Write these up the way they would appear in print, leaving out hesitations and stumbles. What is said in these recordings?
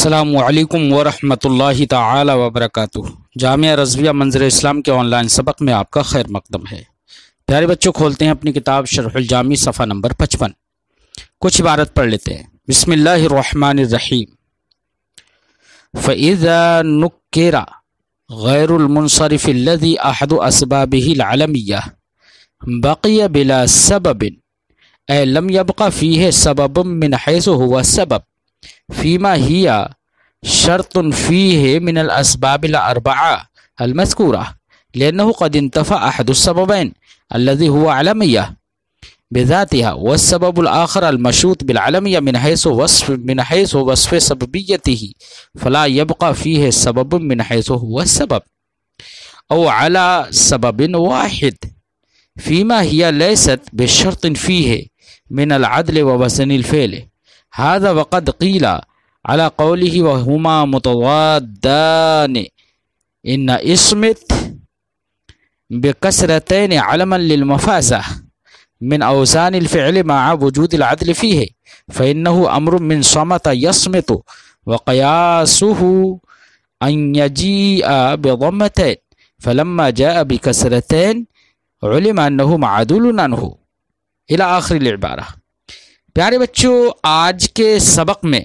السلام علیکم ورحمۃ اللہ تعالی وبرکاتہ۔ جامعہ رضویہ منظر اسلام کے آن لائن سبق میں آپ کا خیر مقدم ہے۔ پیارے بچوں، کھولتے ہیں اپنی کتاب شرح الجامی صفحہ نمبر 55۔ کچھ عبارت پڑھ لیتے ہیں۔ بسم اللہ الرحمن الرحیم۔ فَإِذَا نُكِّرَ غَيْرُ الْمُنصَرِفِ الَّذِي أَحَدُ أَسْبَابِهِ الْعَلَمِيَّةِ بَقِيَ بِلَا سَبَبٍ أي لم يبق فيه سبب من حيث هو السبب فيما هي شرط فيه من الأسباب الأربعة المذكورة لأنه قد انتفى أحد السببين الذي هو علمية بذاتها والسبب الآخر المشروط بالعلمية من حيث وصف سببيته فلا يبقى فيه سبب من حيث هو السبب أو على سبب واحد فيما هي ليست بشرط فيه من العدل ووزن الفعل هذا وقد قيل على قوله وهما متضادان إن اسمت بكسرتين علما للمفازة من أوزان الفعل مع وجود العدل فيه فإنه أمر من صمت يصمت وقياسه أن يجيء بضمتين فلما جاء بكسرتين علم أنه معدول عنه إلى آخر العبارة۔ پیارے بچوں، آج کے سبق میں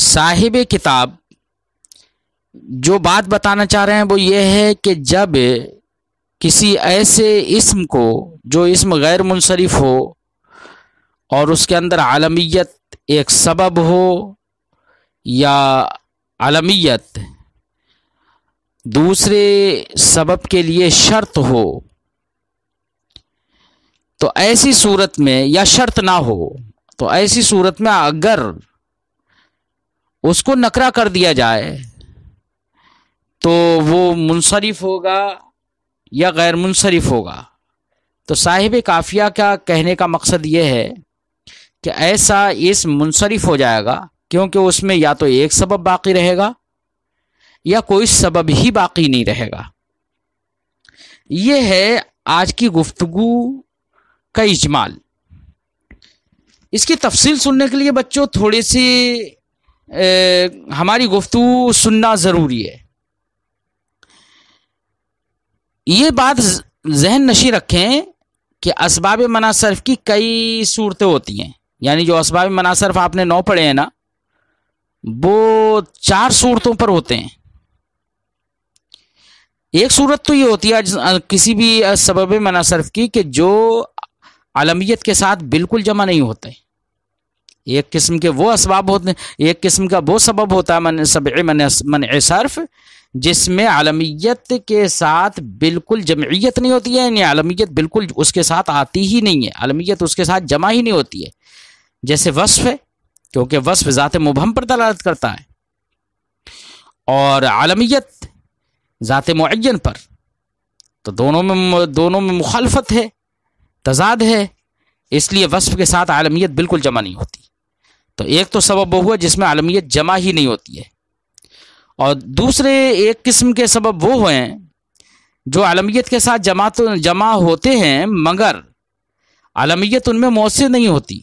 صاحب کتاب جو بات بتانا چاہ رہے ہیں وہ یہ ہے کہ جب کسی ایسے اسم کو جو اسم غیر منصرف ہو اور اس کے اندر علمیت ایک سبب ہو یا علمیت دوسرے سبب کے لیے شرط ہو، تو ایسی صورت میں یا شرط نہ ہو تو ایسی صورت میں اگر اس کو نکرہ کر دیا جائے تو وہ منصرف ہوگا یا غیر منصرف ہوگا۔ تو صاحب قافیہ کا کہنے کا مقصد یہ ہے کہ ایسا اسم منصرف ہو جائے گا کیونکہ اس میں یا تو ایک سبب باقی رہے گا یا کوئی سبب ہی باقی نہیں رہے گا۔ یہ ہے آج کی گفتگو کا اجمال۔ اس کی تفصیل سننے کے لیے بچوں تھوڑی سی ہماری گفتگو سننا ضروری ہے۔ یہ بات ذہن نشیں رکھیں کہ اسباب منع صرف کی کئی صورتیں ہوتی ہیں، یعنی جو اسباب منع صرف آپ نے 9 پڑھے ہیں نا، وہ 4 صورتوں پر ہوتے ہیں۔ ایک صورت تو یہ ہوتی ہے کسی بھی سبب منع صرف کی کہ جو علمیت کے ساتھ بالکل جمع نہیں ہوتے۔ ایک قسم کے وہ اسباب ہوتے ہیں، ایک قسم کا وہ سبب ہوتا ہے منع صرف جس میں علمیت کے ساتھ بالکل جمعیت نہیں ہوتی ہے، یعنی علمیت بالکل اس کے ساتھ آتی ہی نہیں ہے، علمیت اس کے ساتھ جمع ہی نہیں ہوتی ہے، جیسے وصف ہے، کیونکہ وصف ذات مبہم پر دلالت کرتا ہے، اور علمیت ذات معین پر، تو دونوں میں مخالفت ہے، تضاد ہے، اس لیے وصف کے ساتھ علمیت بالکل جمع نہیں ہوتی۔ تو ایک تو سبب وہ ہوا جس میں علمیت جمع ہی نہیں ہوتی ہے، اور دوسرے ایک قسم کے سبب وہ ہوئے ہیں جو علمیت کے ساتھ جمع ہوتے ہیں مگر علمیت ان میں مؤثر نہیں ہوتی۔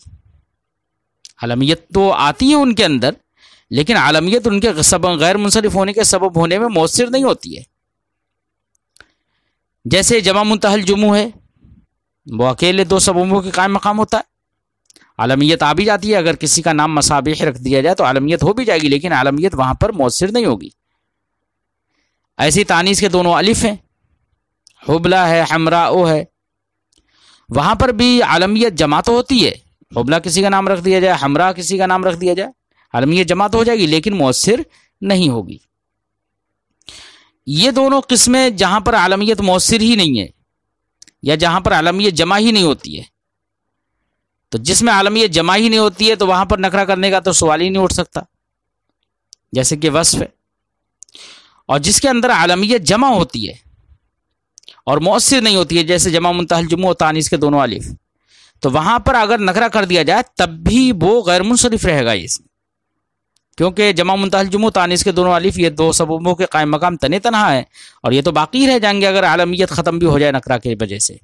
علمیت تو آتی ہے ان کے اندر لیکن علمیت ان کے غیر منصرف ہونے کے سبب ہونے میں مؤثر نہیں ہوتی ہے۔ جیسے جمع منتہی الجموع ہے، وہ اکیلے 2 سببوں کے قائم مقام ہوتا ہے، علمیت آ بھی جاتی ہے، اگر کسی کا نام مصابیح رکھ دیا جائے تو علمیت ہو بھی جائے گی لیکن علمیت وہاں پر مؤثر نہیں ہوگی۔ ایسی تانیث کے دونوں الف ہیں، حبلہ ہے، حمراء ہے، وہاں پر بھی علمیت جمع تو ہوتی ہے، حبلہ کسی کا نام رکھ دیا جائے، حمراء کسی کا نام رکھ دیا جائے، علمیت جمع تو ہو جائے گی لیکن مؤثر نہیں ہوگی۔ یہ دونوں قسمیں جہاں پر علمیت مؤثر ہی نہیں ہے یا جہاں پر علمیت جمع ہی نہیں ہوتی ہے، تو جس میں علمیت جمع ہی نہیں ہوتی ہے تو وہاں پر نکرہ کرنے کا تو سوال ہی نہیں اٹھ سکتا، جیسے کہ وصف ہے، اور جس کے اندر علمیت جمع ہوتی ہے اور مؤثر نہیں ہوتی ہے جیسے جمع منتہی الجموع اور تانیث کے دونوں الف، تو وہاں پر اگر نکرہ کر دیا جائے تب بھی وہ غیر منصرف رہے گا اس میں، کیونکہ جمع منتہی الجموع تانیث کے دونوں الف یہ 2 سببوں کے قائم مقام تنہا ہے اور یہ تو باقی رہ جائیں گے اگر علمیت ختم بھی ہو جائے نکرہ کی وجہ سے۔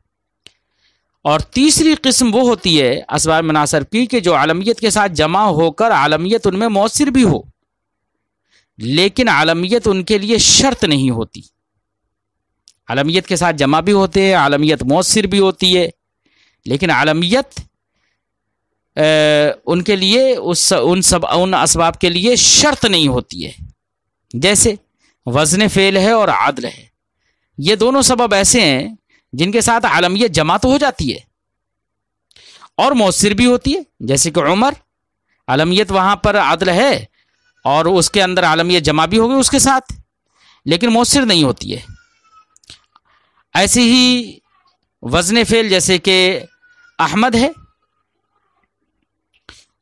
اور تیسری قسم وہ ہوتی ہے اسباب مناصرف کی کہ جو عالمیت کے ساتھ جمع ہو کر عالمیت ان میں مؤثر بھی ہو، لیکن عالمیت ان کے لیے شرط نہیں ہوتی۔ عالمیت کے ساتھ جمع بھی ہوتے ہیں، عالمیت مؤثر بھی ہوتی ہے، لیکن عالمیت ان کے لیے ان اسباب کے لیے شرط نہیں ہوتی ہے۔ جیسے وزن فعل ہے اور عدل ہے، یہ دونوں سبب ایسے ہیں جن کے ساتھ عالمیت جمع تو ہو جاتی ہے اور مؤثر بھی ہوتی ہے، جیسے کہ عمر، عالمیت وہاں پر عدل ہے اور اس کے اندر عالمیت جمع بھی ہوگی اس کے ساتھ، لیکن مؤثر نہیں ہوتی ہے۔ ایسے ہی وزن فعل جیسے کہ احمد ہے،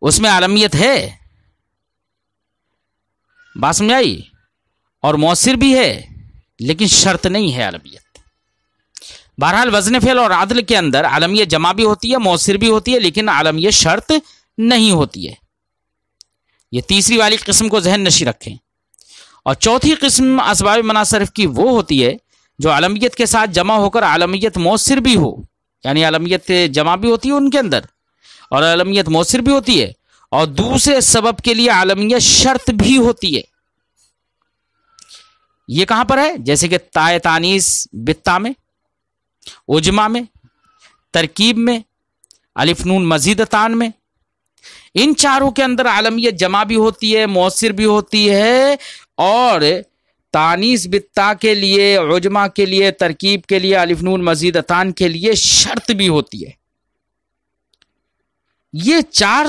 اس میں عالمیت ہے، بات سمجھ آئی، اور مؤثر بھی ہے، لیکن شرط نہیں ہے عالمیت۔ بہرحال وزن فعل اور عدل کے اندر عالمیت جمع بھی ہوتی ہے، مؤثر بھی ہوتی ہے، لیکن عالمیت شرط نہیں ہوتی ہے۔ یہ تیسری والی قسم کو ذہن نشی رکھیں۔ اور چوتھی قسم اسباب مناصرف کی وہ ہوتی ہے جو عالمیت کے ساتھ جمع ہو کر عالمیت مؤثر بھی ہو، یعنی عالمیت جمع بھی ہوتی ہے ان کے اندر اور عالمیت مؤثر بھی ہوتی ہے، اور دوسرے سبب کے لیے عالمیت شرط بھی ہوتی ہے۔ یہ کہاں پر ہے؟ جیسے کہ تائے تانیث بتا میں، اجمع میں، ترکیب میں، الف نون مزید تان میں، ان چاروں کے اندر عالمیت جمع بھی ہوتی ہے، مؤثر بھی ہوتی ہے، اور تانیث بتا کے لیے، عجمہ کے لیے، ترکیب کے لیے، الف نون مزید تان کے لیے شرط بھی ہوتی ہے۔ یہ چار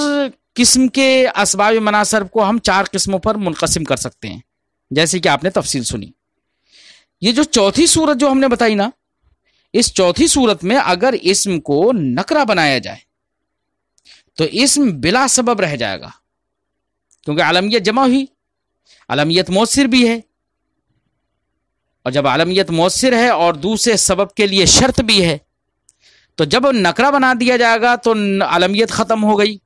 قسم کے اسباب مناصرف کو ہم چار قسموں پر منقسم کر سکتے ہیں، جیسے کہ آپ نے تفصیل سنی۔ یہ جو چوتھی صورت جو ہم نے بتائی نا، اس چوتھی صورت میں اگر اسم کو نکرہ بنایا جائے تو اسم بلا سبب رہ جائے گا، کیونکہ عالمیت جمع ہوئی، عالمیت مؤثر بھی ہے، اور جب عالمیت مؤثر ہے اور دوسرے سبب کے لیے شرط بھی ہے تو جب نکرہ بنا دیا جائے گا تو عالمیت ختم ہو گئی،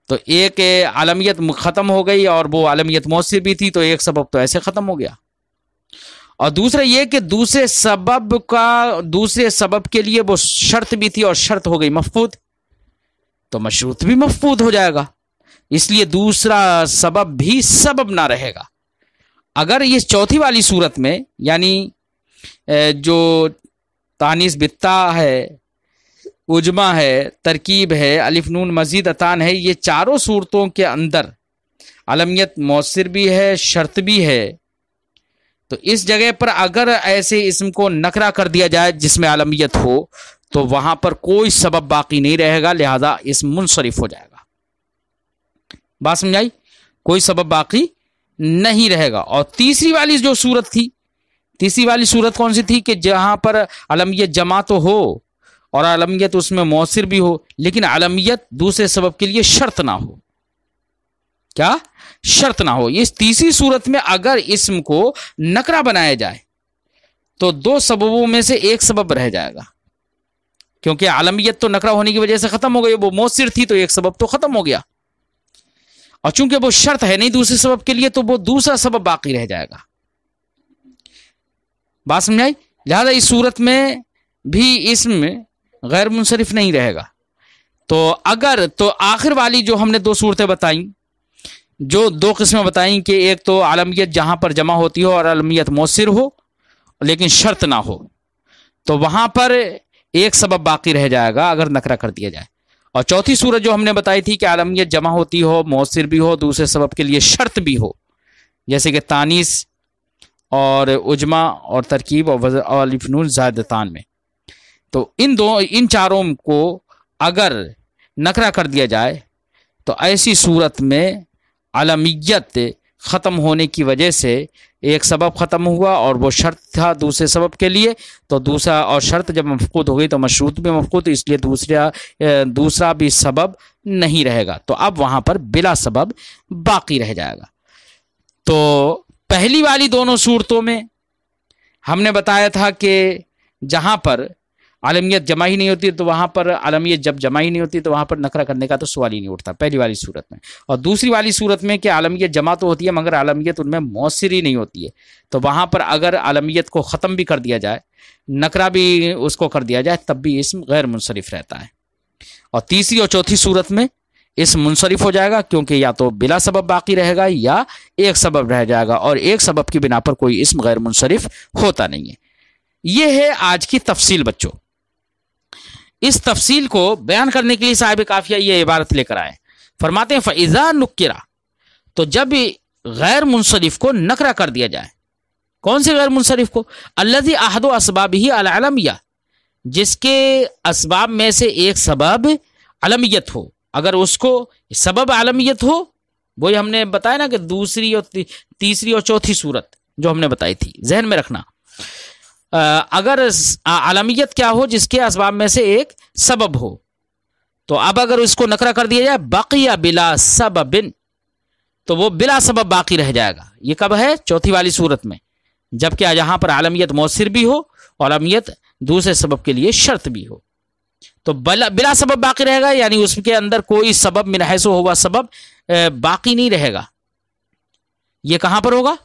تو ایک عالمیت ختم ہو گئی اور وہ عالمیت مؤثر بھی تھی، تو ایک سبب تو ایسے ختم ہو گیا، اور دوسرا یہ کہ دوسرے سبب کے لیے وہ شرط بھی تھی اور شرط ہو گئی مفقود، تو مشروط بھی مفقود ہو جائے گا، اس لیے دوسرا سبب بھی سبب نہ رہے گا۔ اگر یہ چوتھی والی صورت میں، یعنی جو تانیث بتا ہے، اجمع ہے، ترکیب ہے، الف نون مزید اتان ہے، یہ چاروں صورتوں کے اندر عالمیت مؤثر بھی ہے، شرط بھی ہے، تو اس جگہ پر اگر ایسے اسم کو نکرہ کر دیا جائے جس میں عالمیت ہو تو وہاں پر کوئی سبب باقی نہیں رہے گا، لہذا اسم منصرف ہو جائے گا۔ بات سمجھائی؟ کوئی سبب باقی نہیں رہے گا۔ اور تیسری والی جو صورت تھی، تیسری والی صورت کون سی تھی؟ کہ جہاں پر عالمیت جمع تو ہو اور عالمیت اس میں مؤثر بھی ہو، لیکن عالمیت دوسرے سبب کے لیے شرط نہ ہو۔ کیا؟ شرط نہ ہو۔ اس تیسری صورت میں اگر اسم کو نکرہ بنایا جائے تو دو سببوں میں سے ایک سبب رہ جائے گا، کیونکہ عالمیت تو نکرہ ہونے کی وجہ سے ختم ہو گئی، وہ مؤثر تھی تو ایک سبب تو ختم ہو گیا، اور چونکہ وہ شرط ہے نہیں دوسرے سبب کے لیے تو وہ دوسرا سبب باقی رہ جائے گا۔ بات سمجھائی؟ لہذا اس صورت میں بھی اسم غیر منصرف نہیں رہے گا۔ تو آخر والی جو ہم نے دو صورتیں بتائیں، جو دو قسمیں بتائیں کہ ایک تو عالمیت جہاں پر جمع ہوتی ہو اور عالمیت مؤثر ہو لیکن شرط نہ ہو، تو وہاں پر ایک سبب باقی رہ جائے گا اگر نکرہ کر دیا جائے۔ اور چوتھی صورت جو ہم نے بتائی تھی کہ عالمیت جمع ہوتی ہو، مؤثر بھی ہو، دوسرے سبب کے لیے شرط بھی ہو، جیسے کہ تانیث اور اجمع اور ترکیب اور الف نون زائدتان میں، تو ان چاروں کو اگر نکرہ کر دیا جائے تو ایسی صورت میں عالمیت ختم ہونے کی وجہ سے ایک سبب ختم ہوا اور وہ شرط تھا دوسرے سبب کے لیے، تو دوسرا اور شرط جب مفقود ہو گئی تو مشروط بھی مفقود، اس لیے دوسرا بھی سبب نہیں رہے گا، تو اب وہاں پر بلا سبب باقی رہ جائے گا۔ تو پہلی والی دونوں صورتوں میں ہم نے بتایا تھا کہ جہاں پر عالمیت جمع ہی نہیں ہوتی تو وہاں پر عالمیت جب جمع ہی نہیں ہوتی تو وہاں پر نکرہ کرنے کا تو سوال ہی نہیں اٹھتا پہلی والی صورت میں. اور دوسری والی صورت میں کہ عالمیت جمع تو ہوتی ہے مگر عالمیت ان میں مؤثر ہی نہیں ہوتی ہے، تو وہاں پر اگر عالمیت کو ختم بھی کر دیا جائے، نکرہ بھی اس کو کر دیا جائے، تب بھی اسم غیر منصرف رہتا ہے. اور تیسری اور چوتھی صورت میں اسم منصرف ہو جائے گا، کیونکہ یا تو بلا سبب باقی رہے گا یا ایک سبب رہ جائے گا، اور ایک سبب کی بنا پر کوئی اسم غیر منصرف ہوتا نہیں ہے. یہ ہے آج کی تفصیل بچوں. اس تفصیل کو بیان کرنے کے لیے صاحب قافیہ یہ عبارت لے کر آئے، فرماتے ہیں فَإِذَا نُكِّرَ، تو جب غیر منصرف کو نکرہ کر دیا جائے. کون سے غیر منصرف کو؟ الذی احد اسبابہ العلمیہ، جس کے اسباب میں سے ایک سبب علمیت ہو. اگر اس کو سبب علمیت ہو، وہی ہم نے بتایا نا کہ دوسری اور تیسری اور چوتھی صورت جو ہم نے بتائی تھی، ذہن میں رکھنا. اگر علمیت کیا ہو؟ جس کے اسباب میں سے ایک سبب ہو. تو اب اگر اس کو نکرہ کر دیا جائے بقی بلا سبب، تو وہ بلا سبب باقی رہ جائے گا. یہ کب ہے؟ چوتھی والی صورت میں، جبکہ یہاں پر عالمیت مؤثر بھی ہو اور عالمیت دوسرے سبب کے لیے شرط بھی ہو. تو بلا سبب باقی رہے گا، یعنی اس کے اندر کوئی سبب من حیث ہوا سبب باقی نہیں رہے گا. یہ کہاں پر ہوگا؟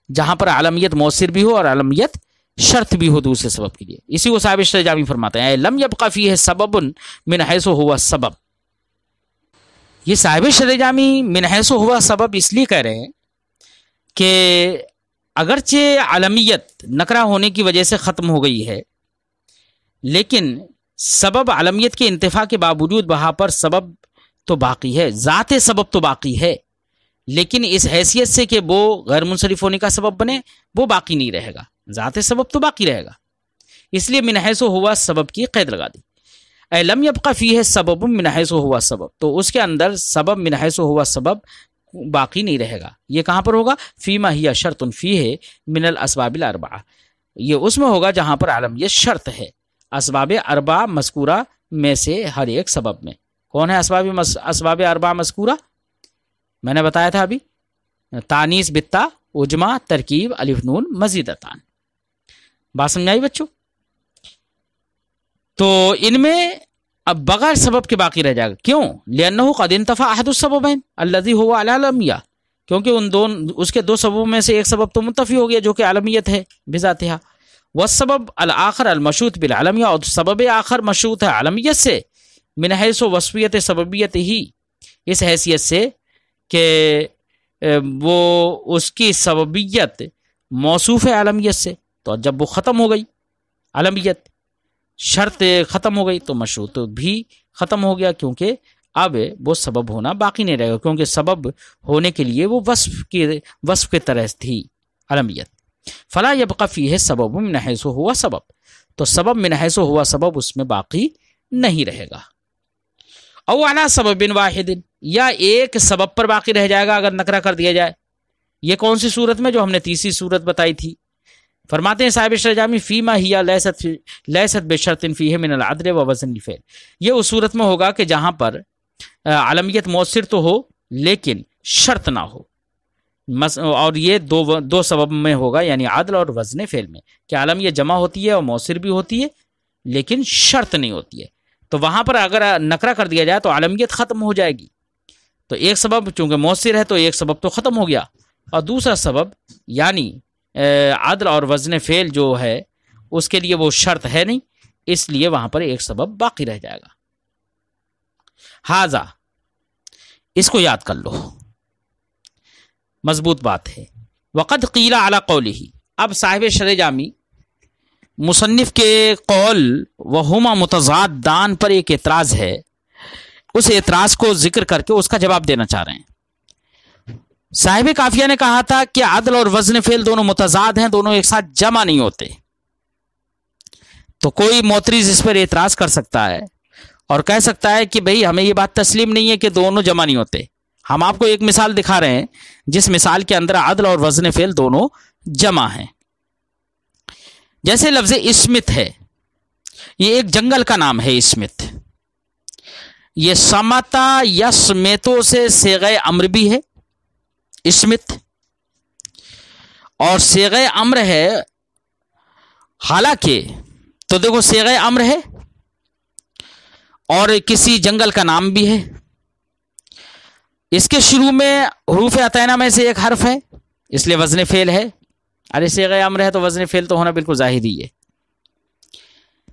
جہاں پر عالمیت مؤثر بھی ہو اور عالمیت شرط بھی ہو دوسرے سبب کے لیے. اسی کو صاحب شرجامی فرماتے ہیں لم یبقى فیہ سبب من حیث ہوا سبب. یہ صاحب شرجامی من حیث ہوا سبب اس لیے کہہ رہے ہیں کہ اگرچہ عالمیت نکرہ ہونے کی وجہ سے ختم ہو گئی ہے، لیکن سبب عالمیت کے انتفاع کے باوجود وہاں پر سبب تو باقی ہے، ذات سبب تو باقی ہے، لیکن اس حیثیت سے کہ وہ غیر منصرف ہونے کا سبب بنے وہ باقی نہیں رہے گا. ذات سبب تو باقی رہے گا، اس لیے من حیث ہوا سبب کی قید لگا دی. اے لم یبقى فیہ سبب من حیث ہوا سبب، تو اس کے اندر سبب من حیث ہوا سبب باقی نہیں رہے گا. یہ کہاں پر ہوگا؟ فیما ہی شرط فیہ من الاسباب الاربعہ، یہ اس میں ہوگا جہاں پر عالمیت شرط ہے اسباب اربعہ مذکورہ میں سے ہر ایک سبب میں. کون ہے اسباب اربعہ مذکورہ؟ میں نے بتایا تھا ابھی، تانیث بالتا، اجمع، ترکیب، الف نون، مزیدتان. بات سمجھ آئی بچوں؟ تو ان میں اب بغیر سبب کے باقی رہ جائے گا. کیوں؟ لأنه قد انتفى احد السببين الذي هو العالمیہ، کیونکہ اس کے دو سببوں میں سے ایک سبب تو منتفی ہو گیا جو کہ عالمیت ہے بذاتها. والسبب الآخر المشروط بالعالمیہ، اور سبب آخر مشروط ہے عالمیت سے من حیث وصفیت سببیت ہی، اس حیثیت سے کہ وہ اس کی سببیت موصوف ہے عالمیت سے. تو جب وہ ختم ہو گئی عالمیت، شرط ختم ہو گئی، تو مشروط بھی ختم ہو گیا، کیونکہ اب وہ سبب ہونا باقی نہیں رہے گا، کیونکہ سبب ہونے کے لیے وہ وصف کی طرح تھی عالمیت. فلا یبقى فیہ سبب من حیث ہوا سبب، تو سبب من حیث ہوا سبب اس میں باقی نہیں رہے گا. او علی سبب واحد، یا ایک سبب پر باقی رہ جائے گا اگر نکرہ کر دیا جائے. یہ کون سی صورت میں؟ جو ہم نے تیسری صورت بتائی تھی. فرماتے ہیں صاحب شرجامی فیما ہی لیست بشرط فیہ من العدل و وزن الفعل، یہ اس صورت میں ہوگا کہ جہاں پر عالمیت مؤثر تو ہو لیکن شرط نہ ہو. اور یہ دو سبب میں ہوگا، یعنی عدل اور وزن فعل میں، کہ عالمیت جمع ہوتی ہے اور مؤثر بھی ہوتی ہے لیکن شرط نہیں ہوتی ہے. تو وہاں پر اگر نکرہ کر دیا جائے تو عالمیت ختم ہو جائے گی. تو ایک سبب چونکہ مؤثر ہے تو ایک سبب تو ختم ہو گیا، اور دوسرا سبب یعنی عدل اور وزن فعل جو ہے اس کے لیے وہ شرط ہے نہیں، اس لیے وہاں پر ایک سبب باقی رہ جائے گا. ہاذا، اس کو یاد کر لو، مضبوط بات ہے. وقد قیل علی قولہ، اب صاحب شرجامی مصنف کے قول وہما متضادان پر ایک اعتراض ہے، اس اعتراض کو ذکر کر کے اس کا جواب دینا چاہ رہے ہیں. صاحب قافیہ نے کہا تھا کہ عدل اور وزن فعل دونوں متضاد ہیں، دونوں ایک ساتھ جمع نہیں ہوتے. تو کوئی معترض اس پر اعتراض کر سکتا ہے اور کہہ سکتا ہے کہ بھئی ہمیں یہ بات تسلیم نہیں ہے کہ دونوں جمع نہیں ہوتے. ہم آپ کو ایک مثال دکھا رہے ہیں جس مثال کے اندر عدل اور وزن فعل دونوں جمع ہیں. جیسے لفظ اسمت ہے، یہ ایک جنگل کا نام ہے اسمت. یہ سمتا یسمتو سے صیغہ امر بھی ہے اسمت، اور صیغہ امر ہے. حالانکہ تو دیکھو صیغہ امر ہے اور کسی جنگل کا نام بھی ہے، اس کے شروع میں حروف عطینہ میں سے ایک حرف ہے، اس لیے وزن فعل ہے. ارے صیغہ امر ہے تو وزن فعل تو ہونا بالکل ظاہری ہے،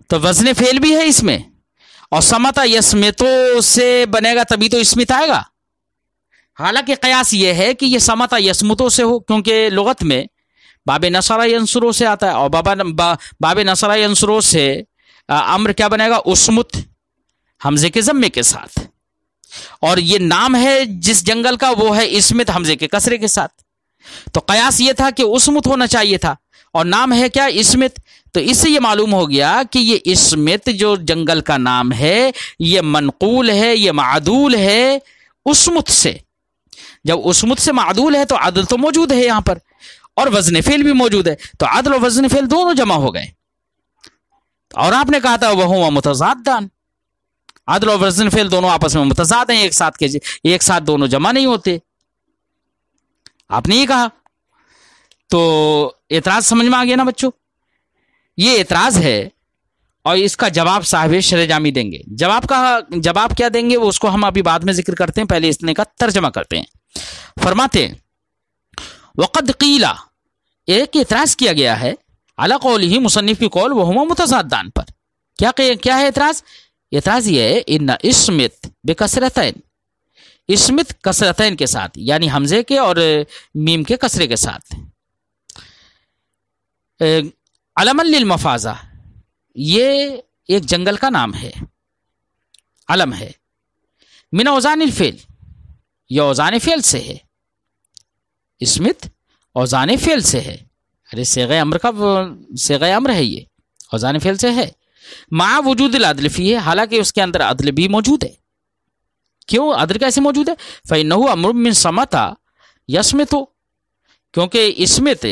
تو وزن فعل بھی ہے اس میں. اور سمتا یسمتو سے بنے گا تبھی تو اسمت آئے گا. حالانکہ قیاس یہ ہے کہ یہ سمتا یسمتو سے ہو، کیونکہ لغت میں باب نصرہ ینصرو سے آتا ہے، اور باب نصرہ ینصرو سے امر کیا بنے گا؟ اسمت، حمزے کے ضمے کے ساتھ. اور یہ نام ہے جس جنگل کا وہ ہے اسمت حمزے کے کسرے کے ساتھ. تو قیاس یہ تھا کہ اسمت ہونا چاہیے تھا، اور نام ہے کیا؟ اسمت. تو اس سے یہ معلوم ہو گیا کہ یہ اسمت جو جنگل کا نام ہے یہ منقول ہے، یہ معدول ہے اسمت سے. جب اسمت سے معدول ہے تو عدل تو موجود ہے یہاں پر، اور وزن فعل بھی موجود ہے، تو عدل و وزن فعل دونوں جمع ہو گئے. اور آپ نے کہا تھا وہما متضادان، عدل و وزن فعل دونوں آپس میں متضاد ہیں، ایک ساتھ دونوں جمع نہیں ہوتے، آپ نے یہ کہا. تو اعتراض سمجھ میں آ گیا نا بچوں؟ یہ اعتراض ہے اور اس کا جواب صاحب شرح جامی دیں گے. جواب کیا دیں گے وہ اس کو ہم ابھی بعد میں ذکر کرتے ہیں، پہلے اس نے کا ترجمہ کرتے ہیں. فرماتے ہیں وقد قیلا، ایک اعتراض کیا گیا ہے علی قولہ، مصنف کی قول، وہما متضادان پر. کیا ہے اعتراض؟ اعتراض یہ ہے ان اسمت بکسرتین، اسمت کسرتین کے ساتھ، یعنی حمزے کے اور میم کے کسرے کے ساتھ. علما للمفازہ، یہ ایک جنگل کا نام ہے، علم ہے. من اوزان الفعل، یہ اوزان فعل سے ہے. اسمت اوزان فعل سے ہے. ارے صیغہ امر ہے، یہ اوزان فعل سے ہے. مع وجود العدل فیہ، حالانکہ اس کے اندر عدل بھی موجود ہے. کیوں عدل کیسے موجود ہے؟ فإنہ امر من صمت یسمت، کیونکہ اسمت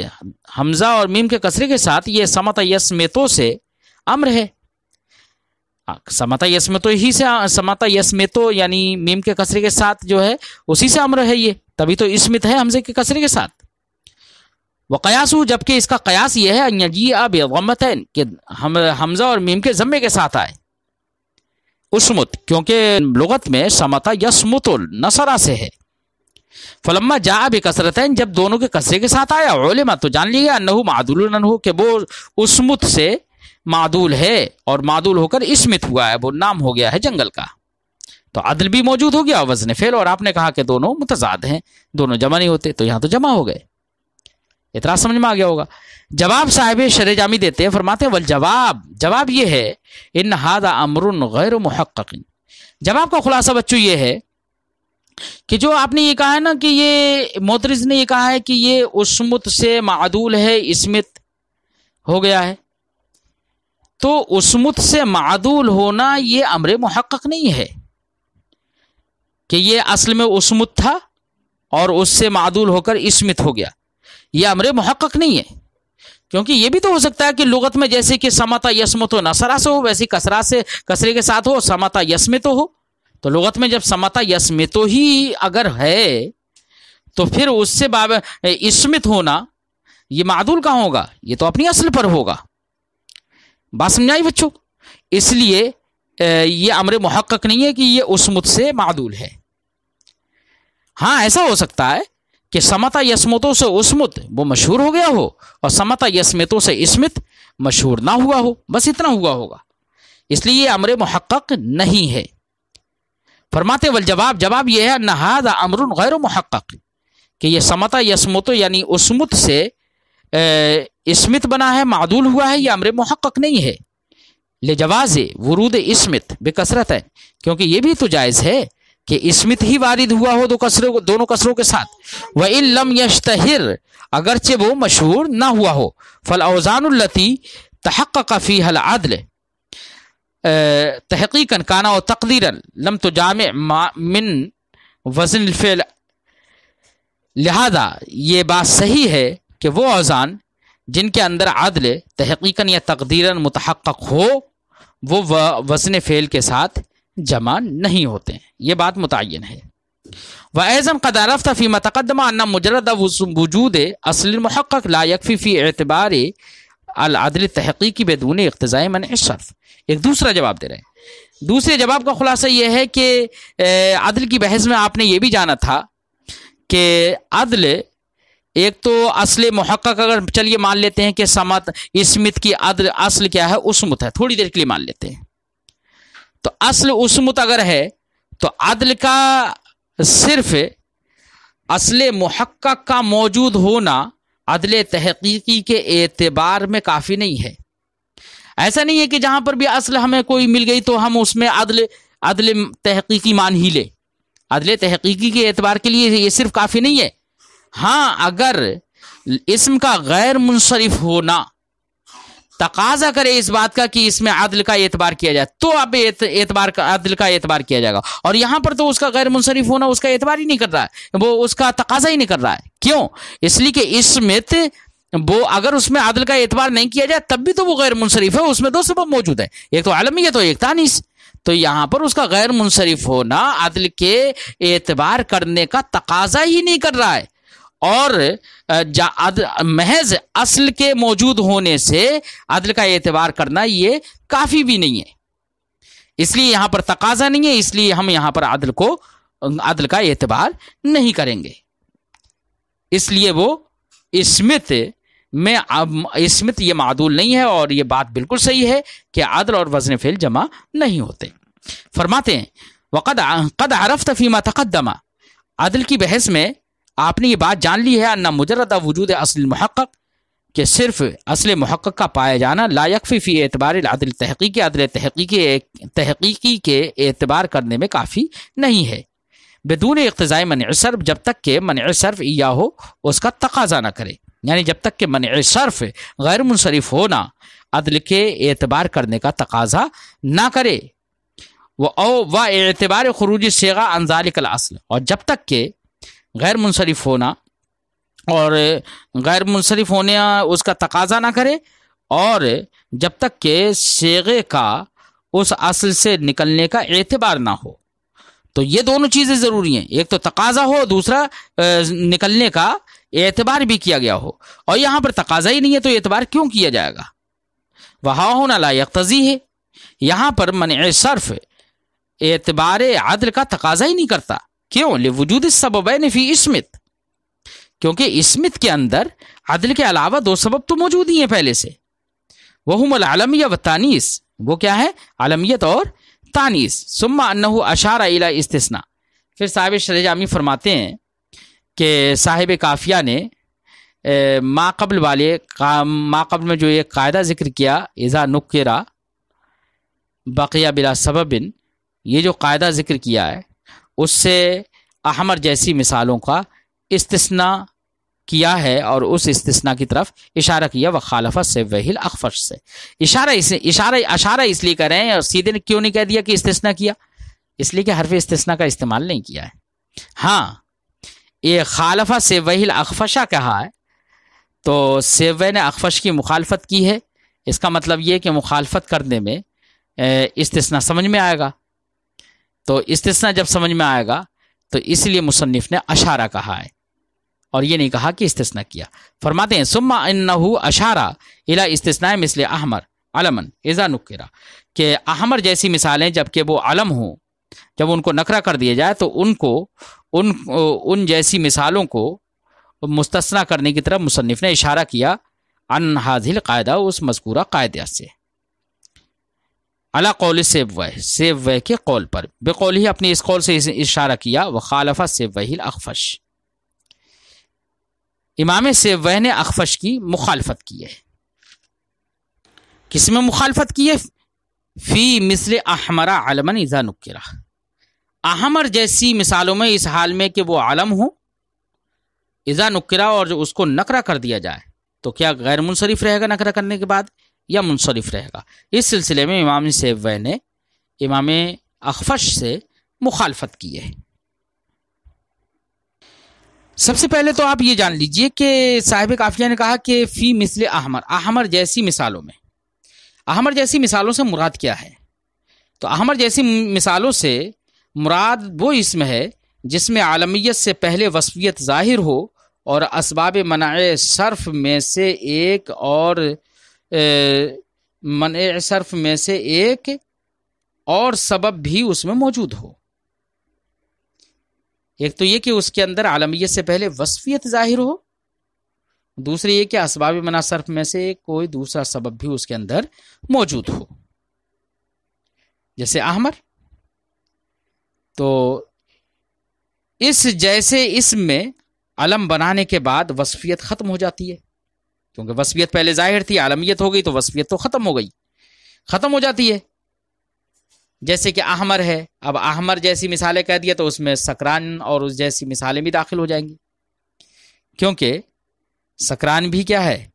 حمزہ اور میم کے کسرے کے ساتھ یہ صمت یسمتو سے امر ہے. صمت یسمتو ہی سے، صمت یسمتو یعنی میم کے کسرے کے ساتھ جو ہے اسی سے امر ہے، یہ تبھی تو اسمت ہے حمزے کے کسرے کے ساتھ. وقیاسو، جبکہ اس کا قیاس یہ ہے ان یجیء بضمتین، کہ حمزہ اور میم کے ضمے کے ساتھ آئے اسمت، کیونکہ لغت میں سمتا یسمت نصرہ سے ہے. فلما جاء بکسرتین، جب دونوں کے کسرے کے ساتھ آیا، علم، تو جان لیا انہ معدول عنہ، کہ وہ اسمت سے معدول ہے اور معدول ہو کر اسمت ہوا ہے، وہ نام ہو گیا ہے جنگل کا. تو عدل بھی موجود ہو گیا اور وزن فعل، اور آپ نے کہا کہ دونوں متضاد ہیں، دونوں جمع نہیں ہوتے، تو یہاں تو جمع ہو گئے. اعتراض سمجھ میں آ گیا ہوگا. جواب صاحب شرح جامی دیتے ہیں، فرماتے ہیں والجواب، جواب یہ ہے ان ھذا امر غیر محقق. جواب کا خلاصہ بچوں یہ ہے کہ جو آپ نے یہ کہا ہے نا کہ یہ معترض نے یہ کہا ہے کہ یہ اسمت سے معدول ہے، اسمت ہو گیا ہے، تو اسمت سے معدول ہونا یہ امر محقق نہیں ہے کہ یہ اصل میں اسمت تھا اور اس سے معدول ہو کر اسمت ہو گیا. یہ امر محقق نہیں ہے، کیونکہ یہ بھی تو ہو سکتا ہے کہ لغت میں جیسے کہ سمتا یسمتو نصرہ سے ہو، ویسے کسرے کے ساتھ ہو، سمتا یسمتو ہو. تو لغت میں جب سمتا یسمتو ہی اگر ہے تو پھر اس سے اسمت ہونا یہ معدول کہاں ہوگا؟ یہ تو اپنی اصل پر ہوگا. بات سمجھائی بچوں؟ اس لیے یہ امر محقق نہیں ہے کہ یہ اسمت سے معدول ہے. ہاں ایسا ہو سکتا ہے کہ سمتا یسمتو سے اسمت وہ مشہور ہو گیا ہو اور سمتا یسمتو سے اسمت مشہور نہ ہوا ہو، بس اتنا ہوا ہوگا، اس لیے یہ امر محقق نہیں ہے. فرماتے والجواب، جواب یہ ہے ان ھذا امر غیر محقق، کہ یہ سمتا یسمتو یعنی اسمت سے اسمت بنا ہے، معدول ہوا ہے، یہ امر محقق نہیں ہے. لجواز ورود اسمت بکثرت ہے، کیونکہ یہ بھی تو جائز ہے کہ اسمت ہی وارد ہوا ہو دونوں کسروں کے ساتھ. وَإِن لَمْ يَشْتَهِرْ، اگرچہ وہ مشہور نہ ہوا ہو. فَالْأَوْزَانُ الَّتِي تَحَقَّقَ فِيهَا الْعَدْلِ تحقیقاً کانا و تقدیراً لم تجامع من وزن الفعل. لہذا یہ بات صحیح ہے کہ وہ اوزان جن کے اندر عدل تحقیقاً یا تقدیراً متحقق ہو وہ وزن فعل کے ساتھ جمع نہیں ہوتے ہیں، یہ بات متعین ہے. وَأَيْضًا قَدْ عَرَفْتَ فِيمَا تَقَدَّمَ أَنَّ مُجَرَّدَ وُجُودِ أَصْلِ الْمُحَقَّقِ لَا يَكْفِي فِي اعْتِبَارِ العدل تحقیقی بدون اقتضاء منع صرف. ایک دوسرا جواب دے رہے ہیں. دوسرے جواب کا خلاصہ یہ ہے کہ عدل کی بحث میں آپ نے یہ بھی جانا تھا کہ عدل ایک تو اصل محقق، اگر چلیے مان لیتے ہیں کہ سمت اسمت کی عدل اصل کیا ہے؟ اسمت ہے، تھوڑی دیر کے لیے مان لیتے ہیں. تو اصل اسمت اگر ہے تو عدل کا صرف اصل محقق کا موجود ہونا عدل تحقیقی کے اعتبار میں کافی نہیں ہے. ایسا نہیں ہے کہ جہاں پر بھی اصل ہمیں کوئی مل گئی تو ہم اس میں عدل تحقیقی مان ہی لے. عدل تحقیقی کے اعتبار کے لیے یہ صرف کافی نہیں ہے. ہاں، اگر اسم کا غیر منصرف ہونا تقاضا کرے اس بات کا کہ اس میں عدل کا اعتبار کیا جائے تو اب عدل کا اعتبار کیا جائے گا. اور یہاں پر تو اس کا غیر منصرف ہونا اس کا اعتبار ہی نہیں کر رہا ہے، وہ اس کا تقاضا ہی نہیں کر رہا ہے. کیوں؟ اس لیے کہ اسمت وہ اگر اس میں عدل کا اعتبار نہیں کیا جائے تب بھی تو وہ غیر منصرف ہے. اس میں دو سبب موجود ہے، ایک تو علمیت اور ایک تانیث. تو یہاں پر اس کا غیر منصرف ہونا عدل کے اعتبار کرنے کا تقاضا ہی نہیں کر رہا ہے. اور محض اصل کے موجود ہونے سے عدل کا اعتبار کرنا یہ کافی بھی نہیں ہے. اس لیے یہاں پر تقاضا نہیں ہے، اس لیے ہم یہاں پر عدل کا اعتبار نہیں کریں گے. اس لیے وہ اسمت یہ معدول نہیں ہے. اور یہ بات بالکل صحیح ہے کہ عدل اور وزن فعل جمع نہیں ہوتے. فرماتے ہیں قد عرفت فيما تقدم، عدل کی بحث میں آپ نے یہ بات جان لی ہے، ان مجرد وجود اصل محقق، کہ صرف اصل محقق کا پایا جانا لا یکفی فی اعتبار العدل تحقیقی، عدل تحقیقی کے اعتبار کرنے میں کافی نہیں ہے. بدون اقتضاء منع صرف، جب تک کہ منع صرف یا ہو اس کا تقاضا نہ کرے. یعنی جب تک کہ منع صرف غیر منصرف ہونا عدل کے اعتبار کرنے کا تقاضا نہ کرے. و اعتبار خروج صیغہ عن ذلک الاصل، اور جب تک کہ غیر منصرف ہونا اور غیر منصرف ہونے اس کا تقاضا نہ کرے، اور جب تک کہ صیغے کا اس اصل سے نکلنے کا اعتبار نہ ہو. تو یہ دونوں چیزیں ضروری ہیں، ایک تو تقاضا ہو، دوسرا نکلنے کا اعتبار بھی کیا گیا ہو. اور یہاں پر تقاضا ہی نہیں ہے تو اعتبار کیوں کیا جائے گا؟ وہاں ہونا لا یقتضی ہے، یہاں پر منع صرف اعتبار عدل کا تقاضا ہی نہیں کرتا. کیوں؟ لوجود السببین فی اسمت، کیونکہ اسمت کے اندر عدل کے علاوہ دو سبب تو موجود ہی ہیں پہلے سے. وہم العلمیہ والتانیث، وہ کیا ہے؟ علمیت اور تانیث. ثم انہ اشار الی استثناء، پھر صاحب شرح جامی فرماتے ہیں کہ صاحب کافیہ نے ما قبل میں جو ایک قاعدہ ذکر کیا، اذا نکرہ بقیہ بلا سبب، یہ جو قاعدہ ذکر کیا ہے اس سے احمر جیسی مثالوں کا استثناء کیا ہے، اور اس استثناء کی طرف اشارہ کیا. وخالف سیبویہ الاخفش سے اشارہ اس لیے کر رہے ہیں، اور سیدھے کیوں نہیں کہہ دیا کہ استثناء کیا؟ اس لیے کہ حرف استثناء کا استعمال نہیں کیا ہے. ہاں، یہ خالف سیبویہ الاخفشہ کہا ہے تو سیبویہ نے اخفش کی مخالفت کی ہے. اس کا مطلب یہ کہ مخالفت کرنے میں استثناء سمجھ میں آئے گا. تو استثناء جب سمجھ میں آئے گا تو اس لیے مصنف نے اشارہ کہا ہے اور یہ نہیں کہا کہ استثناء کیا. فرماتے ہیں ثم انہ اشارہ الی استثناء مثل احمر علمن اذا نکرہ، کہ احمر جیسی مثالیں جبکہ وہ علم ہوں، جب ان کو نکرہ کر دیا جائے تو ان جیسی مثالوں کو مستثنیٰ کرنے کی طرف مصنف نے اشارہ کیا عن ہذہ القاعدہ، اس مذکورہ قاعدہ سے. علی قول سیبویہ کے قول پر، بقول ہی اپنی اس قول سے اشارہ کیا. وخالف سیبویہ الاخفش، امام سیبویہ نے اخفش کی مخالفت کی ہے. کس میں مخالفت کی ہے؟ فی مثل احمر علما اذا نکرہ، احمر جیسی مثالوں میں اس حال میں کہ وہ علم ہوں، اذا نکرہ اور اس کو نکرہ کر دیا جائے تو کیا غیر منصرف رہے گا نکرہ کرنے کے بعد یا منصرف رہے گا؟ اس سلسلے میں امام سیبویہ نے امام اخفش سے مخالفت کی ہے. سب سے پہلے تو آپ یہ جان لیجئے کہ صاحب کافیہ نے کہا کہ فی مثل احمر جیسی مثالوں میں، احمر جیسی مثالوں سے مراد کیا ہے؟ تو احمر جیسی مثالوں سے مراد وہ اسم ہے جس میں عالمیت سے پہلے وصفیت ظاہر ہو اور اسباب منع صرف میں سے ایک اور منع صرف میں سے ایک اور سبب بھی اس میں موجود ہو. ایک تو یہ کہ اس کے اندر عالمیت سے پہلے وصفیت ظاہر ہو، دوسری یہ کہ اسباب منع صرف میں سے کوئی دوسرا سبب بھی اس کے اندر موجود ہو. جیسے احمر، تو اس جیسے اسم میں علم بنانے کے بعد وصفیت ختم ہو جاتی ہے، کیونکہ وصفیت پہلے ظاہر تھی، عالمیت ہو گئی تو وصفیت تو ختم ہو گئی، ختم ہو جاتی ہے. جیسے کہ احمر ہے، اب احمر جیسی مثالیں کہہ دیا تو اس میں سکران اور اس جیسی مثالیں بھی داخل ہو جائیں گی، کیونکہ سکران بھی کیا ہے،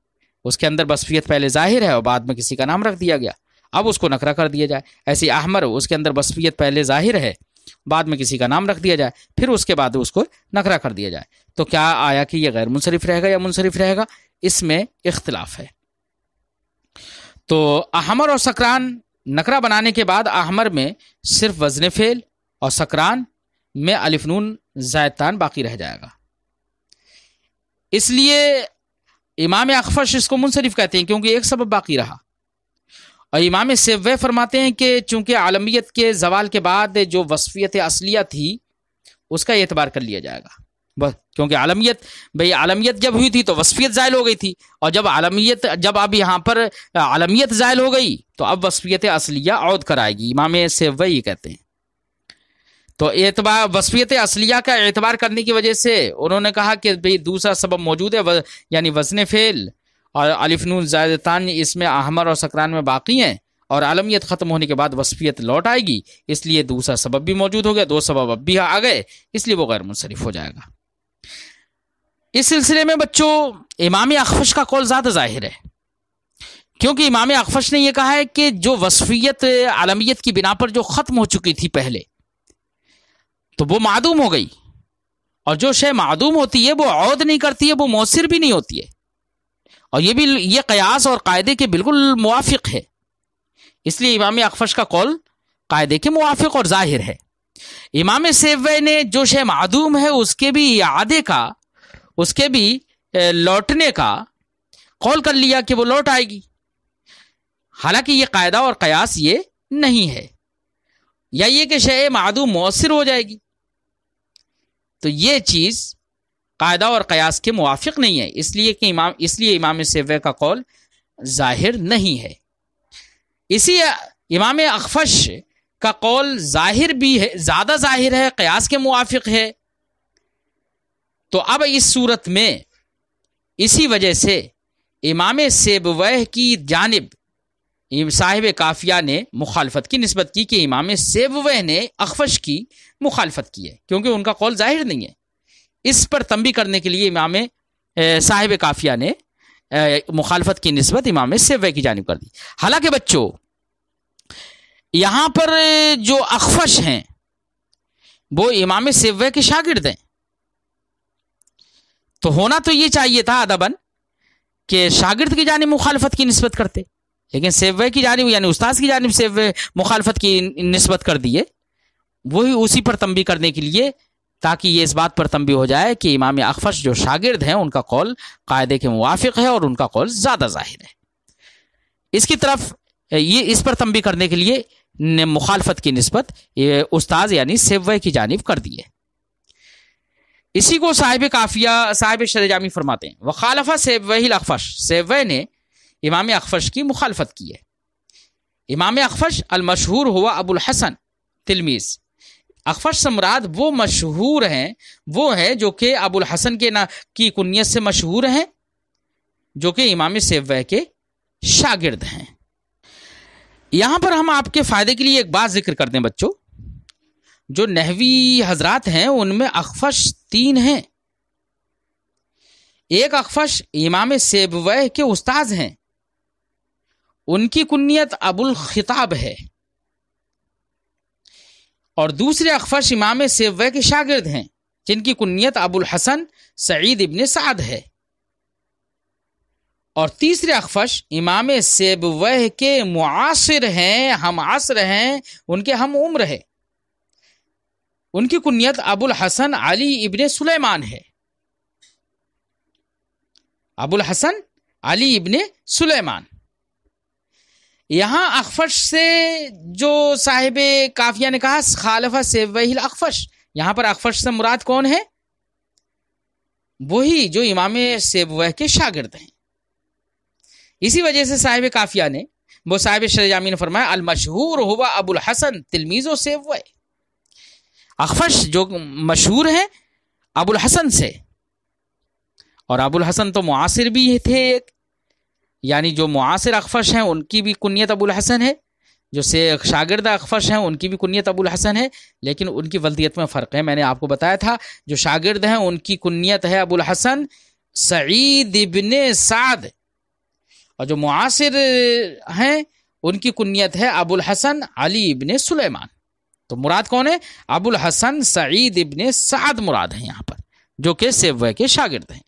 اس کے اندر وصفیت پہلے ظاہر ہے اور بعد میں کسی کا نام رکھ دیا گیا، اب اس کو نکرہ کر دیا جائے. ایسی احمر، اس کے اندر وصفیت پہلے ظاہر ہے، بعد میں کسی کا نام رکھ دیا جائے، پھر اس کے بعد اس کو نکرہ کر دیا جائے، تو کیا آیا کہ یہ غیر منصرف رہے گا یا منصرف رہے گا؟ اس میں اختلاف ہے. تو احمر اور سکران نکرہ بنانے کے بعد احمر میں صرف وزن فعل اور سکران میں الف نون زائدتان باقی رہ جائے گا. اس لیے امام اخفش اس کو منصرف کہتے ہیں کیونکہ ایک سبب باقی رہا. اور امام سیووی فرماتے ہیں کہ چونکہ عالمیت کے زوال کے بعد جو وصفیت اصلیہ تھی اس کا اعتبار کر لیا جائے گا، بس کیونکہ عالمیت جب ہوئی تھی تو وصفیت زائل ہو گئی تھی، اور جب اب یہاں پر عالمیت زائل ہو گئی تو اب وصفیت اصلیہ عود کرائے گی. امام سیووی یہ کہتے ہیں. تو وصفیت اصلیہ کا اعتبار کرنے کی وجہ سے انہوں نے کہا کہ دوسرا سبب موجود ہے، یعنی وزن فعل اور الف نون زائدتان اس میں احمر اور سکران میں باقی ہیں، اور عالمیت ختم ہونے کے بعد وصفیت لوٹ آئے گی، اس لیے دوسرا سبب بھی موجود ہو گیا، دو سبب اب بھی آ گئے، اس لیے وہ غیر منصرف ہو جائے گا. اس سلسلے میں بچوں امام اخفش کا قول زیادہ ظاہر ہے، کیونکہ امام اخفش نے یہ کہا ہے کہ جو وصفیت عالمیت کی بنا پر جو ختم ہو چکی تھی پہلے، تو وہ معدوم ہو گئی، اور جو شے معدوم ہوتی ہے وہ عود نہیں کرتی ہے، وہ مؤثر بھی نہیں ہوتی ہے، اور یہ قیاس اور قاعدے کے بالکل موافق ہے. اس لیے امام اخفش کا قول قاعدے کے موافق اور ظاہر ہے. امام سیووی نے جو شے معدوم ہے اس کے بھی اعادے کا، اس کے بھی لوٹنے کا قول کر لیا کہ وہ لوٹ آئے گی، حالانکہ یہ قاعدہ اور قیاس یہ نہیں ہے، یا یہ کہ شے معدوم مؤثر ہو جائے گی، تو یہ چیز قاعدہ اور قیاس کے موافق نہیں ہے، اس لیے امام سیووی کا قول ظاہر نہیں ہے. اسی امام اخفش کا قول ظاہر بھی ہے، زیادہ ظاہر ہے، قیاس کے موافق ہے. تو اب اس صورت میں اسی وجہ سے امام سیبویہ کی جانب صاحب کافیہ نے مخالفت کی نسبت کی کہ امام سیبویہ نے اخفش کی مخالفت کی ہے، کیونکہ ان کا قول ظاہر نہیں ہے. اس پر تنبیہ کرنے کے لیے امام صاحب کافیہ نے مخالفت کی نسبت امام سیبویہ کی جانب کر دی. حالانکہ بچوں یہاں پر جو اخفش ہیں وہ امام سیبویہ کے شاگرد ہیں، تو ہونا تو یہ چاہیے تھا ادباً کہ شاگرد کی جانب مخالفت کی نسبت کرتے، لیکن سیبویہ کی جانب یعنی استاذ کی جانب سے مخالفت کی نسبت کر دیے، وہی اسی پر تنبیہ کرنے کے لیے، تاکہ یہ اس بات پر تنبیہ ہو جائے کہ امام اخفش جو شاگرد ہیں ان کا قول قاعدے کے موافق ہے اور ان کا قول زیادہ ظاہر ہے. اس کی طرف اس پر تنبیہ کرنے کے لیے مخالفت کی نسبت استاذ یعنی سیبویہ کی جانب کر دی ہے. اسی کو صاحب کافیہ صاحب شرح جامی فرماتے ہیں وخالف سیبویہ الاخفش، سیبویہ نے امام اخفش کی مخالفت کی ہے. امام اخفش المشہور ہوا ابو الحسن تلمیذ. اخفش سے مراد وہ مشہور ہیں، وہ ہے جو کہ ابو الحسن کی کنیت سے مشہور ہیں، جو کہ امام سیبویہ کے شاگرد ہیں. یہاں پر ہم آپ کے فائدے کے لیے ایک بات ذکر کر دیں بچوں، جو نحوی حضرات ہیں ان میں اخفش 3 ہیں. ایک اخفش امام سیبویہ کے استاذ ہیں، ان کی کنیت ابو الخطاب ہے، اور دوسرے اخفش امام سیبویہ کے شاگرد ہیں جن کی کنیت ابو الحسن سعید ابن سعد ہے، اور تیسرے اخفش امام سیبویہ کے معاصر ہیں، ہم عصر ہیں، ان کے ہم عمر ہے، ان کی کنیت ابو الحسن علی ابن سلیمان ہے. ابو الحسن علی ابن سلیمان یہاں اخفش سے جو صاحب کافیہ نے کہا خالف سیبویہ الاخفش، یہاں پر اخفش سے مراد کون ہے؟ وہی جو امام سیبویہ کے شاگرد ہیں۔ اسی وجہ سے صاحب کافیہ نے، وہ صاحب شرح جامی نے فرمایا المشہور ہوا ابو الحسن تلمیذ و سیبویہ، اخفش جو مشہور ہیں ابو الحسن سے، اور ابو الحسن تو معاصر بھی تھے ایک، یعنی جو معاصر اخفش ہیں ان کی بھی کنیت ابو الحسن ہے، جو شاگرد اخفش ہیں ان کی بھی کنیت ابو الحسن ہے، لیکن ان کی ولدیت میں فرق ہے۔ میں نے آپ کو بتایا تھا جو شاگرد ہیں ان کی کنیت ہے ابو الحسن سعید ابن سعد، اور جو معاصر ہیں ان کی کنیت ہے ابو الحسن علی ابن سلیمان۔ تو مراد کون ہے؟ ابو الحسن سعید ابن سعد مراد ہیں یہاں پر، جو کہ سیبویہ کے شاگرد ہیں۔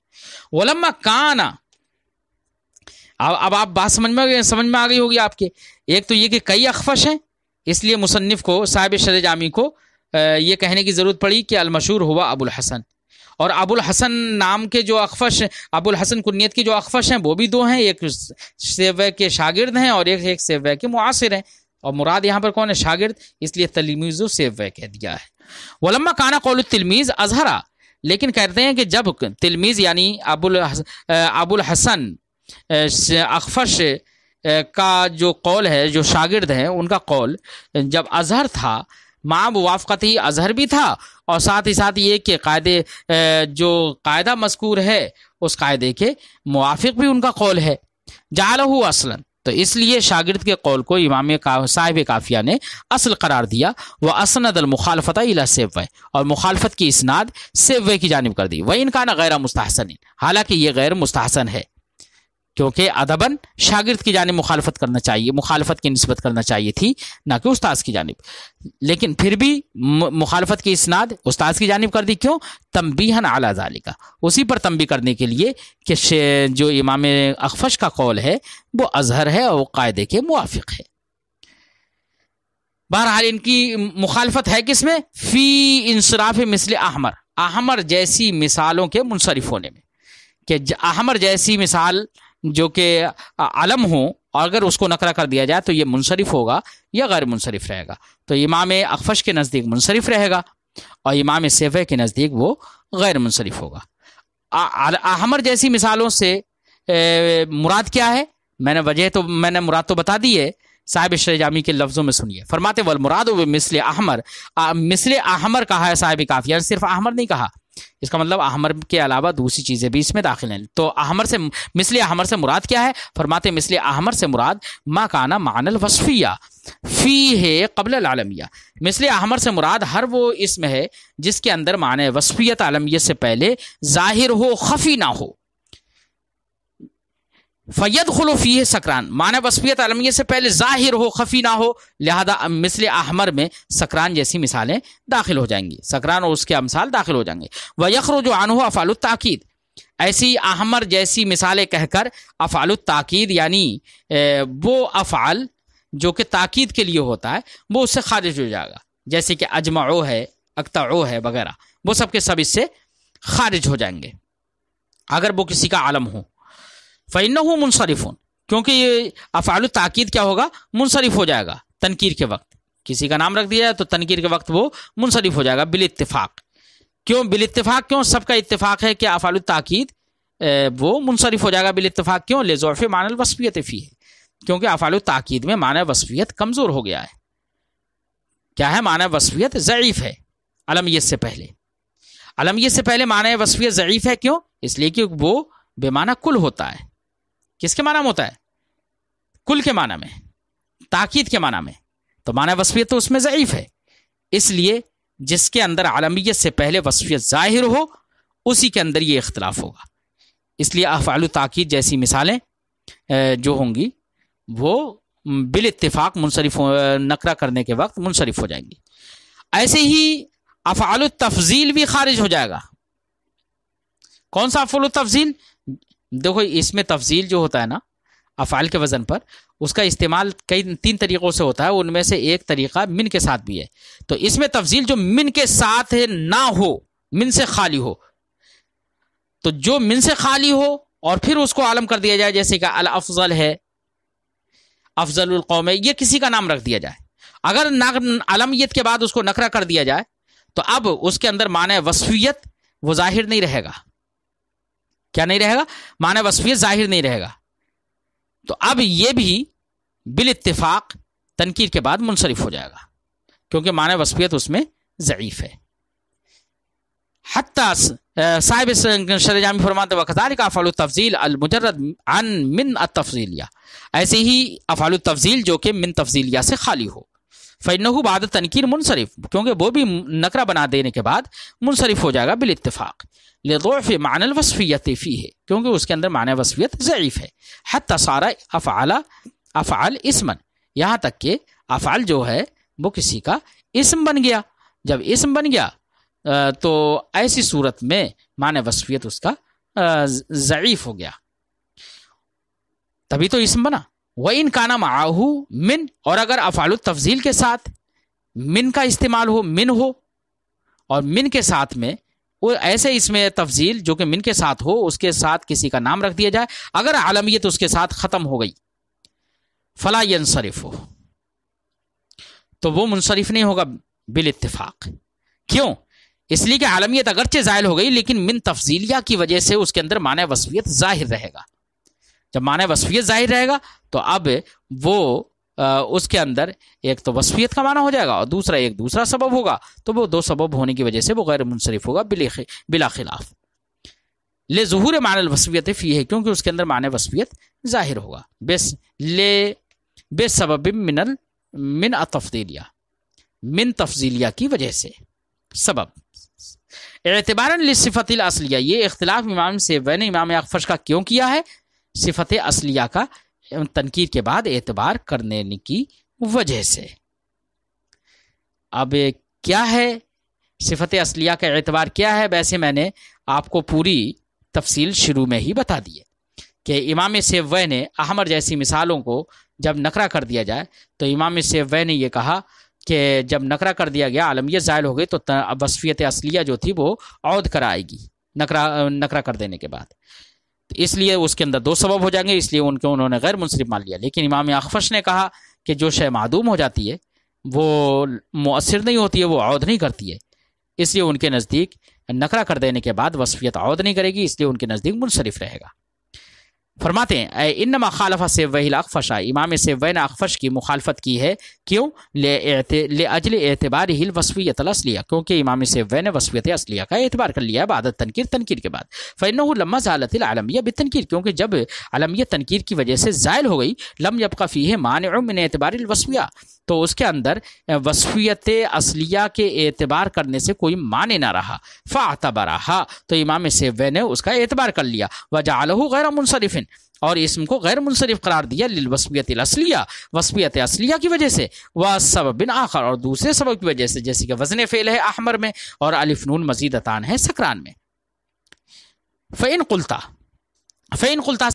ولما کانا، اب آپ بات سمجھ میں آ گئی ہوگی آپ کے، ایک تو یہ کہ کئی اخفش ہیں، اس لیے مصنف کو صاحب شرح جامی کو یہ کہنے کی ضرورت پڑی کہ المشہور ہوا ابو الحسن، اور ابو الحسن نام کے جو اخفش، ابو الحسن کنیت کے جو اخفش ہیں وہ بھی دو ہیں، ایک سیبویہ کے شاگرد ہیں اور ایک سیبویہ کے معاصر ہیں، اور مراد یہاں پر کون ہے؟ شاگرد، اس لیے تلمیذ سیبویہ کہہ دیا ہے۔ ولما کانا قول التلمیذ اظہرا، لیکن کہتے ہیں کہ جب تلمیذ یعنی ابو الحسن اخفش کا جو قول ہے، جو شاگرد ہیں ان کا قول جب اظہر تھا، مع موافقت ہی اظہر بھی تھا، اور ساتھ ہی ساتھ یہ کہ قاعدے جو قاعدہ مذکور ہے اس قاعدے کے موافق بھی ان کا قول ہے، جعلہ اصلا، تو اس لیے شاگرد کے قول کو امام صاحب کافیہ نے اصل قرار دیا، واسند المخالفت الی سیبویہ، اور مخالفت کی اسناد سیبویہ کی جانب کر دی، وان کان غیر مستحسن، حالانکہ یہ غیر مستحسن ہے، کیونکہ ادباً شاگرد کی جانب مخالفت کرنا چاہیے، مخالفت کی نسبت کرنا چاہیے تھی، نہ کہ استاذ کی جانب، لیکن پھر بھی مخالفت کی اسناد استاذ کی جانب کر دی، کیوں؟ تنبیہاً علی ذالک، اسی پر تنبیہ کرنے کے لیے کہ جو امام اخفش کا قول ہے وہ اظہر ہے اور وہ قاعدے کے موافق ہے۔ بہرحال ان کی مخالفت ہے کس میں؟ فی انصراف مثل احمر جیسی مثالوں کے منصرف ہونے میں، کہ احمر جیسی مثال جو کہ علم ہو، اور اگر اس کو نقرہ کر دیا جائے تو یہ منصرف ہوگا یا غیر منصرف رہے گا، تو امام اخفش کے نزدیک منصرف رہے گا اور امام سیبویہ کے نزدیک وہ غیر منصرف ہوگا۔ احمر جیسی مثالوں سے مراد کیا ہے؟ میں نے مراد تو بتا دی ہے، صاحب شرح جامی کے لفظوں میں سنیے، فرماتے والمراد مثل احمر، مثل احمر کہا ہے صاحب کافیہ، صرف احمر نہیں کہا، اس کا مطلب احمر کے علاوہ دوسری چیزیں بھی اس میں داخل ہیں، تو مثل احمر سے مراد کیا ہے؟ فرماتے مثل احمر سے مراد ما کانا معنی الوصفیہ فیہ قبل العالمیہ، مثل احمر سے مراد ہر وہ اسم ہے جس کے اندر معنی وصفیت عالمیت سے پہلے ظاہر ہو، خفی نہ ہو، فیدخل فیہ سکران، معنی وصفیت عالمیت سے پہلے ظاہر ہو، خفی نہ ہو، لہذا مثل احمر میں سکران جیسی مثالیں داخل ہو جائیں گی، سکران اور اس کے امثال داخل ہو جائیں گے۔ ویخرج عنہ افعال التاکید، ایسی احمر جیسی مثالیں کہہ کر افعال التاکید یعنی وہ افعال جو کہ تاکید کے لیے ہوتا ہے وہ اس سے خارج ہو جائے گا، جیسے کہ اجمعو ہے، اقطعو ہے وغیرہ، وہ سب کے سب اس سے خارج ہو جائیں گے اگر وہ کسی کا علم ہو۔ فَإِنَّهُ مُنصَرِفٌ، کیونکہ یہ افعال التاکید کیا ہوگا؟ منصرف ہو جائے گا تنکیر کے وقت، کسی کا نام رکھ دیا جائے تو تنکیر کے وقت وہ منصرف ہو جائے گا بالاتفاق۔ کیوں بالاتفاق؟ کیوں؟ سب کا اتفاق ہے کہ افعال التاکید وہ منصرف ہو جائے گا بالاتفاق، کیوں؟ لضعف معنی الوصفیت فیہ، کیونکہ افعال التاکید میں معنی وصفیت کمزور ہو گیا ہے۔ کیا ہے؟ معنی وصفیت ضعیف ہے علمیت سے پہلے، علمیت سے پہلے معنی وصفیت ضعیف ہے، کیوں؟ اس لیے کہ وہ بے معنی کل ہوتا ہے۔ کس کے معنی میں ہوتا ہے؟ کل کے معنی میں، تاکید کے معنی میں، تو معنی وصفیت تو اس میں ضعیف ہے، اس لیے جس کے اندر علمیت سے پہلے وصفیت ظاہر ہو اسی کے اندر یہ اختلاف ہوگا، اس لیے افعال التاکید جیسی مثالیں جو ہوں گی وہ بالاتفاق منصرف نقرہ کرنے کے وقت منصرف ہو جائیں گی۔ ایسے ہی افعال التفضیل بھی خارج ہو جائے گا۔ کون سا افعال التفضیل؟ دیکھو اس میں تفضیل جو ہوتا ہے نا افعال کے وزن پر، اس کا استعمال تین طریقوں سے ہوتا ہے، ان میں سے ایک طریقہ من کے ساتھ بھی ہے، تو اس میں تفضیل جو من کے ساتھ نہ ہو، من سے خالی ہو، تو جو من سے خالی ہو اور پھر اس کو عالم کر دیا جائے، جیسے کہ الافضل ہے، افضل القوم، یہ کسی کا نام رکھ دیا جائے، اگر علمیت کے بعد اس کو نکرہ کر دیا جائے تو اب اس کے اندر معنی وصفیت وہ ظاہر نہیں رہے گا. کیا نہیں رہے گا؟ معنی وصفیت ظاہر نہیں رہے گا. تو اب یہ بھی بالاتفاق تنکیر کے بعد منصرف ہو جائے گا کیونکہ معنی وصفیت اس میں ضعیف ہے. حتیٰ صاحب شرح جامع فرماتے وَكَذَلِكَ افعال التفضیل المجرد عن من التفضیلیہ، ایسے ہی افعال التفضیل جو کہ من تفضیلیہ سے خالی ہو. فإنه بعد تنکیر منصرف، کیونکہ وہ بھی نکرہ بنا دینے کے بعد منصرف ہو جائے گا بالاتفاق. لضعف معنی الوصفیت فیہ، کیونکہ اس کے اندر معنی وصفیت ضعیف ہے. حتی صار افعال اسما، یہاں تک کہ افعال جو ہے وہ کسی کا اسم بن گیا. جب اسم بن گیا تو ایسی صورت میں معنی وصفیت اس کا ضعیف ہو گیا، تبھی تو اسم بنا. وَإِنْ كَانَ مَعَهُ مِن، اور اگر افعال التفضیل کے ساتھ من کا استعمال ہو، من ہو، اور من کے ساتھ میں وہ ایسے اس میں تفضیل جو کہ من کے ساتھ ہو اس کے ساتھ کسی کا نام رکھ دیا جائے، اگر علمیت اس کے ساتھ ختم ہو گئی فلا ينصرف، تو وہ منصرف نہیں ہوگا بالاتفاق. کیوں؟ اس لیے کہ علمیت اگرچہ زائل ہو گئی لیکن من تفضیلیہ کی وجہ سے اس کے اندر معنی وصفیت ظاہر رہے گا. جب معنی وصفیت ظاہر رہے گا تو اب وہ اس کے اندر ایک تو وصفیت کا معنی ہو جائے گا اور دوسرا ایک دوسرا سبب ہوگا، تو وہ دو سبب ہونے کی وجہ سے وہ غیر منصرف ہوگا بلا خلاف. لظہور معنی الوصفیت فیہ ہے، کیونکہ اس کے اندر معنی وصفیت ظاہر ہوگا بے سبب من التفضیلیہ، من تفضیلیہ کی وجہ سے سبب. اعتباراً للصفت الاصلیہ، یہ اختلاف امام سیبوی نے امام اخفش کا کیوں کیا ہے؟ صفت اصلیہ کا تنکیر کے بعد اعتبار کرنے کی وجہ سے. اب کیا ہے صفت اصلیہ کا اعتبار کیا ہے؟ ویسے میں نے آپ کو پوری تفصیل شروع میں ہی بتا دی ہے کہ امام سیبوی نے احمر جیسی مثالوں کو جب نکرہ کر دیا جائے تو امام سیبوی نے یہ کہا کہ جب نکرہ کر دیا گیا علمیت زائل ہو گئی تو وصفیت اصلیہ جو تھی وہ عود کرائے گی نکرہ کر دینے کے بعد. اس لیے اس کے اندر دو سبب ہو جائیں گے، اس لیے انہوں نے غیر منصرف مان لیا. لیکن امام اخفش نے کہا کہ جو شے معدوم ہو جاتی ہے وہ مؤثر نہیں ہوتی ہے، وہ عود نہیں کرتی ہے، اس لیے ان کے نزدیک نکرہ کر دینے کے بعد وصفیت عود نہیں کرے گی، اس لیے ان کے نزدیک منصرف رہے گا. فرماتے ہیں انما خالف سیبوی الاخفش، امام سیبوی نے اخفش کی مخالفت کی ہے. کیوں؟ لاجل اعتبارہ الوصفیۃ الاصلیہ، کیونکہ امام سیبوی نے وصفیت اصلیہ کا اعتبار کر لیا ہے بعد تنکیر کے بعد. فانہ لما زالت العلمیہ بالتنکیر، کیونکہ جب علمیت تنکیر کی وجہ سے زائل ہو گئی، لم یبق فیہ مانع من اعتبار الوصفیہ، تو اس کے اندر وصفیت اصلیہ کے اعتبار کرنے سے کوئی معنی نہ رہا. فاعتبرہا، تو امام سیبوی نے اس کا اعتبار کر لیا. وجعلہ غیر منصرف، اور اسم کو غیر منصرف قرار دیا للوصفیت الاصلیہ، وصفیت اصلیہ کی وجہ سے، وسبب آخر، اور دوسرے سبب کی وجہ سے، جیسے کہ وزن فعل ہے احمر میں اور الف نون مزیدتان ہے سکران میں. فإن قلتا